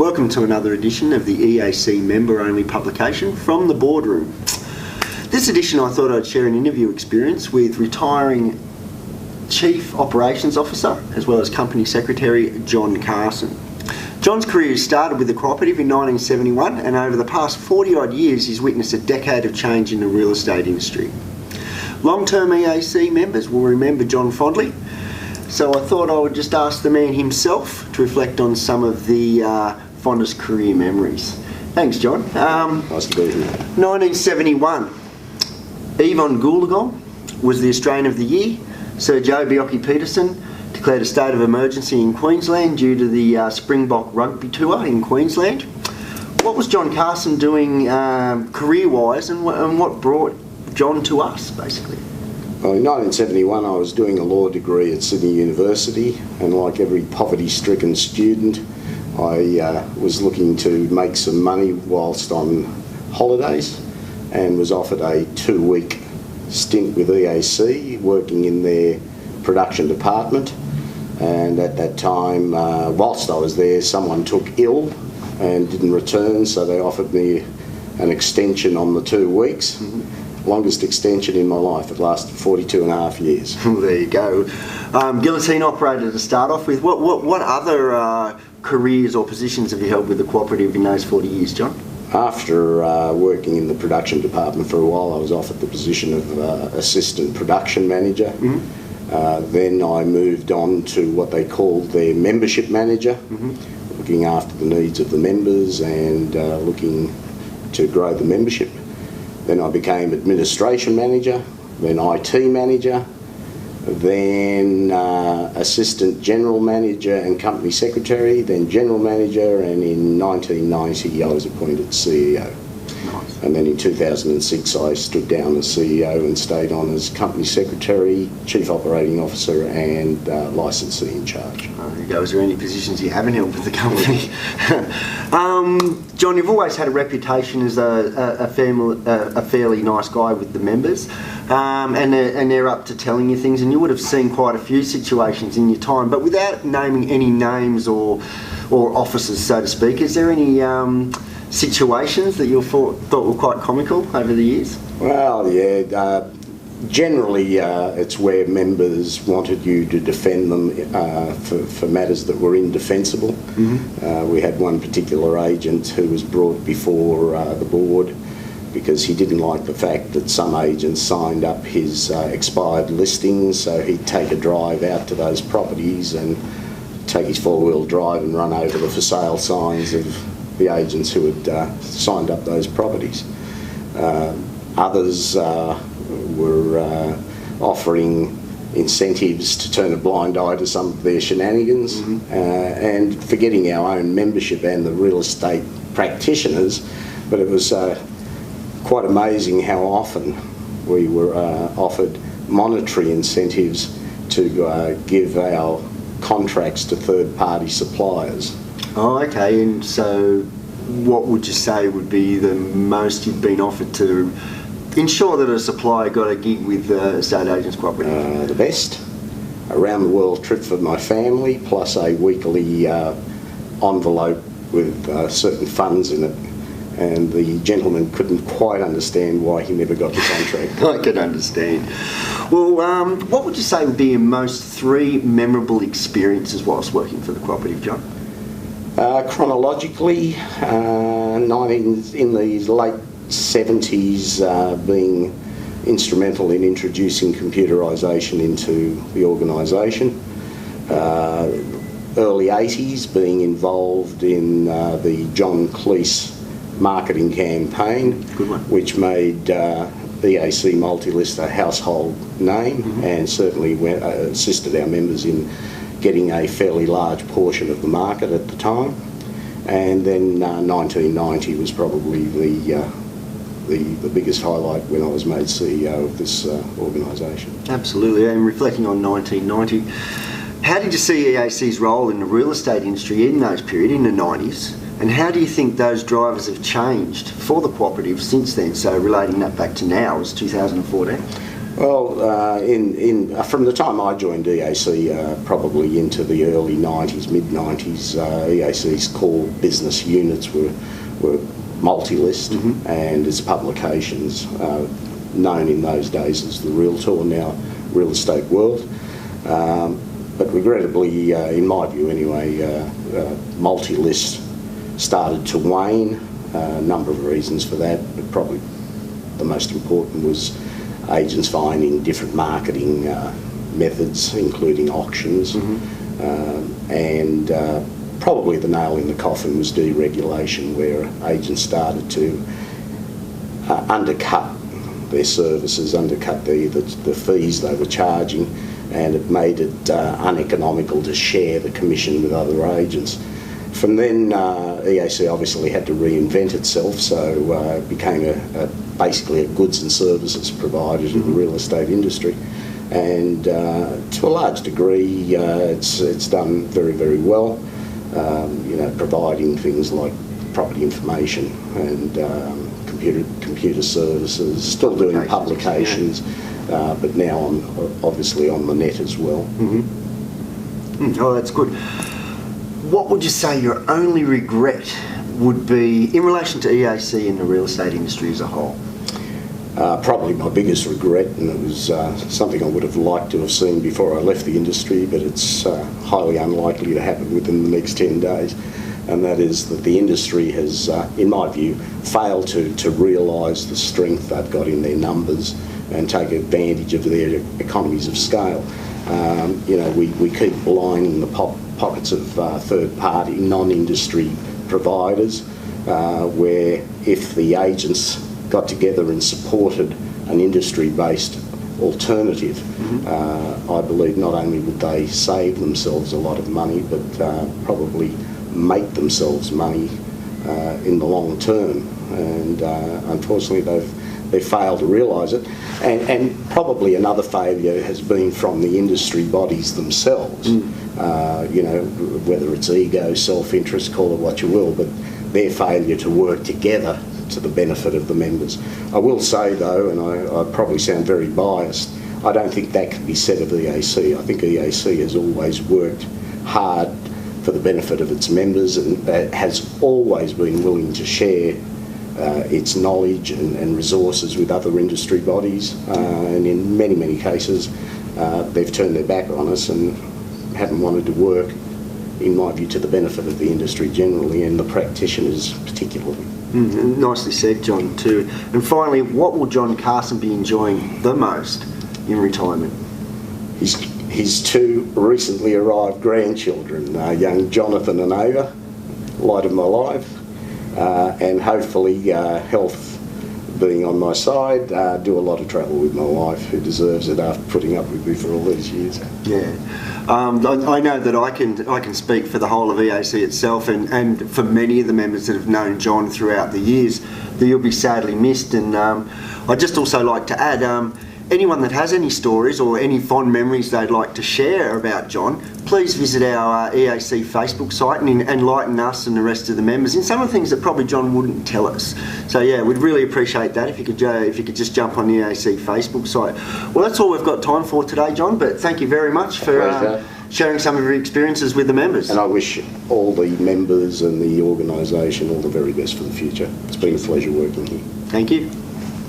Welcome to another edition of the EAC member-only publication from the boardroom. This edition I thought I'd share an interview experience with retiring Chief Operations Officer as well as Company Secretary John Carson. John's career started with the Co-operative in 1971 and over the past 40 odd years he's witnessed a decade of change in the real estate industry. Long-term EAC members will remember John fondly, so I thought I would just ask the man himself to reflect on some of the fondest career memories. Thanks, John. Nice to be here. 1971, Yvonne Goolagong was the Australian of the Year. Sir Joe Bioki-Peterson declared a state of emergency in Queensland due to the Springbok rugby tour in Queensland. What was John Carson doing career-wise and what brought John to us, basically? Well, in 1971 I was doing a law degree at Sydney University, and like every poverty-stricken student I was looking to make some money whilst on holidays and was offered a 2-week stint with EAC working in their production department. And at that time, whilst I was there, someone took ill and didn't return, so they offered me an extension on the 2 weeks. Mm-hmm. Longest extension in my life. It lasted 42 and a half years. Well, there you go. Guillotine operator to start off with. What other careers or positions have you held with the Co-operative in those 40 years, John? After working in the production department for a while, I was offered the position of assistant production manager. Mm-hmm. Then I moved on to what they called their membership manager, mm-hmm. looking after the needs of the members and looking to grow the membership. Then I became administration manager, then IT manager, then assistant general manager and company secretary, then general manager, and in 1990 I was appointed CEO. Nice. And then in 2006 I stood down as CEO and stayed on as company secretary, chief operating officer and licensee in charge. There you go. Is there any positions you haven't held with the company? John, you've always had a reputation as a fairly nice guy with the members, and they're up to telling you things, and you would have seen quite a few situations in your time, but without naming any names or officers, so to speak, is there any situations that you thought were quite comical over the years? Well, yeah. Generally, it's where members wanted you to defend them for matters that were indefensible. Mm-hmm. We had one particular agent who was brought before the board because he didn't like the fact that some agents signed up his expired listings, so he'd take a drive out to those properties and take his four-wheel drive and run over the for sale signs of the agents who had signed up those properties. Others were offering incentives to turn a blind eye to some of their shenanigans, mm-hmm. And forgetting our own membership and the real estate practitioners. But it was quite amazing how often we were offered monetary incentives to give our contracts to third-party suppliers. Oh, okay. And so what would you say would be the most you've been offered to ensure that a supplier got a gig with estate agents cooperative? The best. A round the world trip for my family, plus a weekly envelope with certain funds in it. And the gentleman couldn't quite understand why he never got the contract. I can understand. Well, what would you say would be your most 3 memorable experiences whilst working for the cooperative, John? Chronologically, in the late 70s, being instrumental in introducing computerisation into the organisation. Early 80s, being involved in the John Cleese marketing campaign, which made EAC Multilist a household name, mm-hmm. and certainly assisted our members in getting a fairly large portion of the market at the time. And then 1990 was probably the biggest highlight when I was made CEO of this organisation. Absolutely. And reflecting on 1990, how did you see EAC's role in the real estate industry in those period, in the 90s? And how do you think those drivers have changed for the cooperative since then? So relating that back to now, as 2014. Well, from the time I joined EAC, probably into the early 90s, mid-90s, EAC's core business units were multi-list and its publications, known in those days as the Realtor, now Real Estate World. But regrettably, in my view anyway, multi-list started to wane. A number of reasons for that, but probably the most important was agents finding different marketing methods, including auctions, and probably the nail in the coffin was deregulation, where agents started to undercut their services, undercut the fees they were charging, and it made it uneconomical to share the commission with other agents. From then, EAC obviously had to reinvent itself, so it became basically a goods and services provider to the real estate industry. And to a large degree, it's done very, very well, providing things like property information and computer services, still doing publications, but now obviously on the net as well. Oh, that's good. What would you say your only regret would be in relation to EAC and the real estate industry as a whole? Probably my biggest regret, and it was something I would have liked to have seen before I left the industry, but it's highly unlikely to happen within the next 10 days, and that is that the industry has, in my view, failed to realise the strength they've got in their numbers and take advantage of their economies of scale. We keep lining the pockets of third-party, non-industry providers, where if the agents got together and supported an industry-based alternative, I believe not only would they save themselves a lot of money, but probably make themselves money in the long term. And unfortunately, they've failed to realise it. And probably another failure has been from the industry bodies themselves. Whether it's ego, self-interest, call it what you will, but their failure to work together to the benefit of the members. I will say though, and I probably sound very biased, I don't think that can be said of EAC. I think EAC has always worked hard for the benefit of its members and has always been willing to share its knowledge and resources with other industry bodies, and in many, many cases they've turned their back on us and haven't wanted to work, in my view, to the benefit of the industry generally and the practitioners particularly. Nicely said, John, too. And finally, what will John Carson be enjoying the most in retirement? His two recently arrived grandchildren, young Jonathan and Ava, light of my life, and hopefully health being on my side, do a lot of travel with my wife, who deserves it after putting up with me for all these years. Yeah. I know that I can speak for the whole of EAC itself and for many of the members that have known John throughout the years, that you'll be sadly missed. And I'd just also like to add, anyone that has any stories or any fond memories they'd like to share about John, please visit our EAC Facebook site and enlighten us and the rest of the members in some of the things that probably John wouldn't tell us. So yeah, we'd really appreciate that if you could just jump on the EAC Facebook site. Well, that's all we've got time for today, John, but thank you very much for sharing some of your experiences with the members. And I wish all the members and the organisation all the very best for the future. It's been a pleasure working here. Thank you.